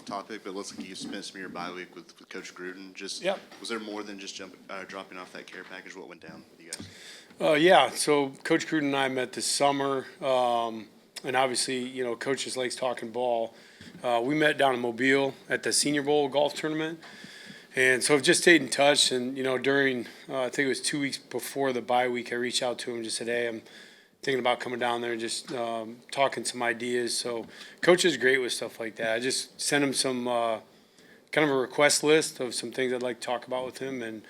off topic, but it looks like you spent some of your bye week with Coach Gruden. Just Yep. Was there more than just dropping off that care package? What went down with you guys? Yeah, so Coach Gruden and I met this summer, and obviously, Coach just likes talking ball. We met down in Mobile at the Senior Bowl golf tournament, and so I've just stayed in touch. And during I think it was 2 weeks before the bye week, I reached out to him and just said, "Hey, I'm thinking about coming down there and just talking some ideas." So Coach is great with stuff like that. I just sent him some kind of a request list of some things I'd like to talk about with him, and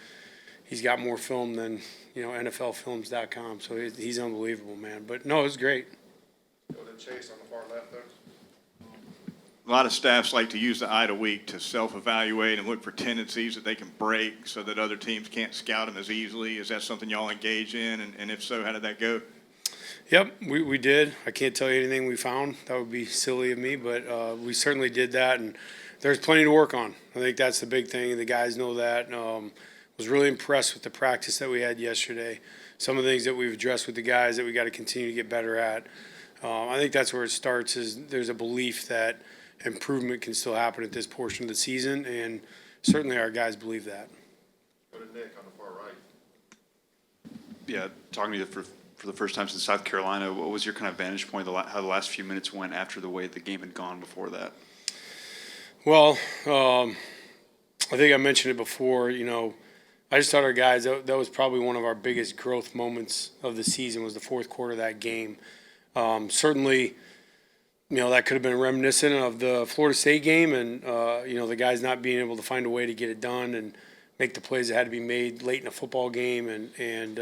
he's got more film than NFLfilms.com. So he's unbelievable, man. But no, it was great. Go to Chase on the far left there. A lot of staffs like to use the idle week to self-evaluate and look for tendencies that they can break so that other teams can't scout them as easily. Is that something y'all engage in? And if so, how did that go? Yep, we did. I can't tell you anything we found. That would be silly of me, but we certainly did that, and there's plenty to work on. I think that's the big thing. The guys know that. Was really impressed with the practice that we had yesterday. Some of the things that we've addressed with the guys that we got to continue to get better at. I think that's where it starts. Is there's a belief that improvement can still happen at this portion of the season, and certainly our guys believe that. Go to Nick on the far right. Yeah, talking to you for the first time since South Carolina, what was your kind of vantage point, how the last few minutes went after the way the game had gone before that? Well, I think I mentioned it before, I just thought our guys, that was probably one of our biggest growth moments of the season was the fourth quarter of that game. Certainly, that could have been reminiscent of the Florida State game and, the guys not being able to find a way to get it done and make the plays that had to be made late in a football game. And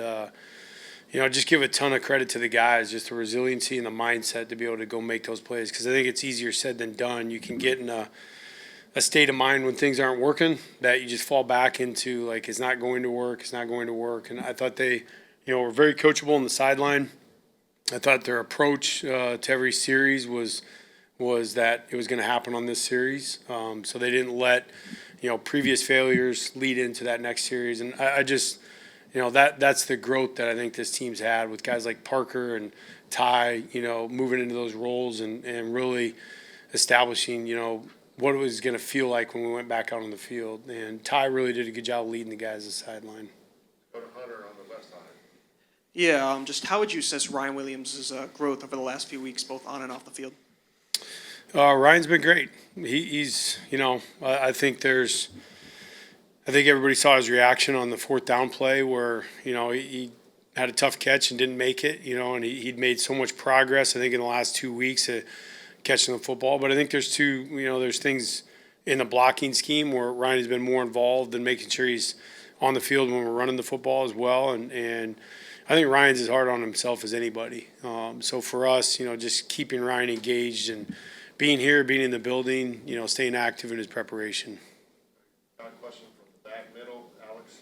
just give a ton of credit to the guys, just the resiliency and the mindset to be able to go make those plays. Because I think it's easier said than done. You can get in a state of mind when things aren't working that you just fall back into like it's not going to work. And I thought they, were very coachable on the sideline. I thought their approach to every series was that it was going to happen on this series. So they didn't let previous failures lead into that next series. And I just that's the growth that I think this team's had with guys like Parker and Ty, moving into those roles and really establishing what it was going to feel like when we went back out on the field. And Ty really did a good job leading the guys to the sideline. Go to Hunter on the left side. Yeah, just how would you assess Ryan Williams' growth over the last few weeks, both on and off the field? Ryan's been great. He's, I think everybody saw his reaction on the fourth down play where, he had a tough catch and didn't make it, and he'd made so much progress, I think, in the last 2 weeks catching the football. But I think there's things in the blocking scheme where Ryan has been more involved in making sure he's on the field when we're running the football as well. And I think Ryan's as hard on himself as anybody. So for us, just keeping Ryan engaged and being here, being in the building, staying active in his preparation. Got a question from the back middle, Alex.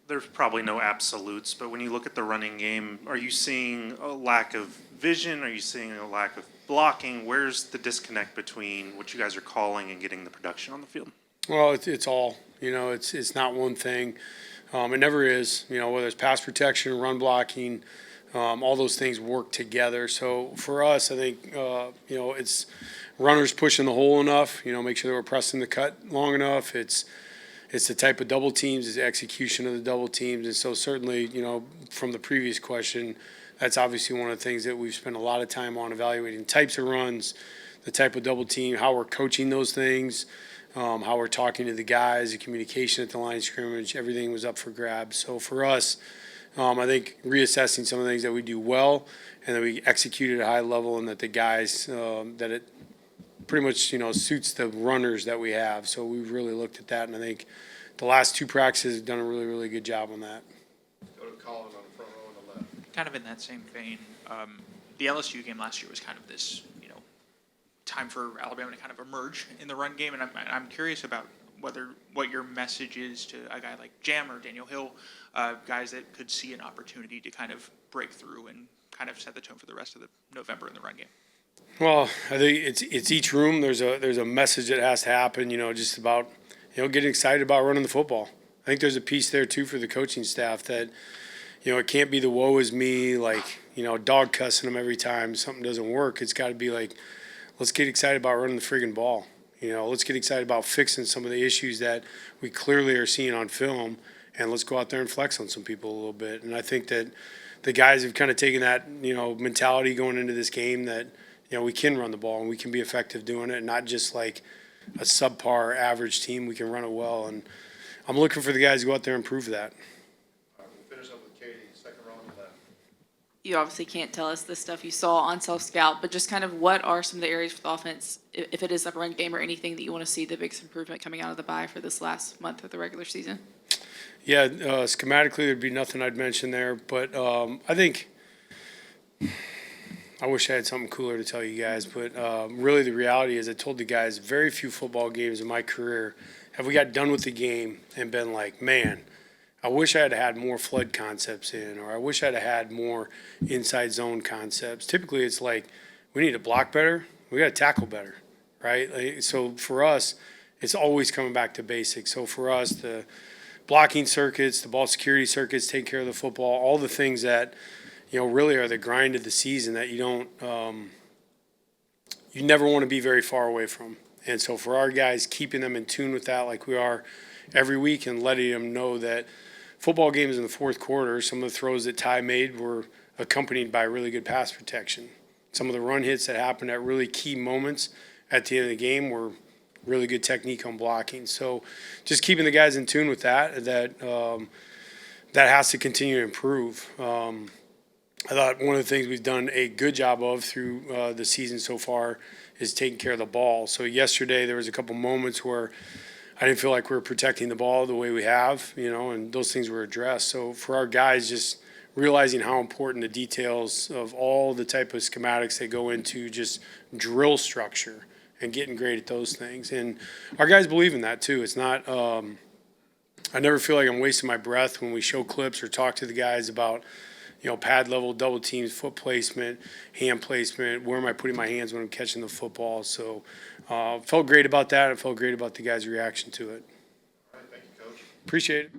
There's probably no absolutes, but when you look at the running game, are you seeing a lack of vision? Are you seeing a lack of blocking? Where's the disconnect between what you guys are calling and getting the production on the field? Well, it's all, it's not one thing. It never is, whether it's pass protection, run blocking, all those things work together. So for us, I think, it's runners pushing the hole enough, make sure that we're pressing the cut long enough. It's the type of double teams, it's the execution of the double teams. And so certainly, from the previous question, that's obviously one of the things that we've spent a lot of time on evaluating types of runs, the type of double team, how we're coaching those things, how we're talking to the guys, the communication at the line of scrimmage, everything was up for grabs. So for us, I think reassessing some of the things that we do well and that we execute at a high level and that the guys, that it pretty much, suits the runners that we have. So we've really looked at that, and I think the last two practices have done a really, really good job on that. Go to Colin on the front row on the left. Kind of in that same vein, the LSU game last year was kind of this, time for Alabama to kind of emerge in the run game, and I'm curious about what your message is to a guy like Jam or Daniel Hill, guys that could see an opportunity to kind of break through and kind of set the tone for the rest of the November in the run game. Well, I think it's each room. There's a message that has to happen. Just about getting excited about running the football. I think there's a piece there too for the coaching staff that it can't be the woe is me, like dog cussing them every time something doesn't work. It's got to be like, let's get excited about running the friggin' ball. Let's get excited about fixing some of the issues that we clearly are seeing on film, and let's go out there and flex on some people a little bit. And I think that the guys have kind of taken that, mentality going into this game that, we can run the ball and we can be effective doing it, not just like a subpar average team. We can run it well. And I'm looking for the guys to go out there and prove that. All right, we'll finish up with Katie, second row on the left. You obviously can't tell us the stuff you saw on self-scout, but just kind of what are some of the areas for the offense, if it is like a run game or anything that you want to see the biggest improvement coming out of the bye for this last month of the regular season? Yeah, schematically, there'd be nothing I'd mention there, but I think I wish I had something cooler to tell you guys, but really the reality is I told the guys very few football games in my career have we got done with the game and been like, man, I wish I had had more flood concepts in, or I wish I'd had more inside zone concepts. Typically, it's like we need to block better, we got to tackle better, right? So for us, it's always coming back to basics. So for us, the blocking circuits, the ball security circuits, take care of the football, all the things that really are the grind of the season that you never want to be very far away from. And so for our guys, keeping them in tune with that like we are every week and letting them know that football games in the fourth quarter, some of the throws that Ty made were accompanied by really good pass protection. Some of the run hits that happened at really key moments at the end of the game were really good technique on blocking. So just keeping the guys in tune with that has to continue to improve. I thought one of the things we've done a good job of through the season so far is taking care of the ball. So yesterday there was a couple moments where I didn't feel like we were protecting the ball the way we have, and those things were addressed. So for our guys, just realizing how important the details of all the type of schematics that go into just drill structure and getting great at those things. And our guys believe in that too. It's not I never feel like I'm wasting my breath when we show clips or talk to the guys about pad level, double teams, foot placement, hand placement, where am I putting my hands when I'm catching the football. So felt great about that. I felt great about the guys' reaction to it. All right, thank you, Coach. Appreciate it.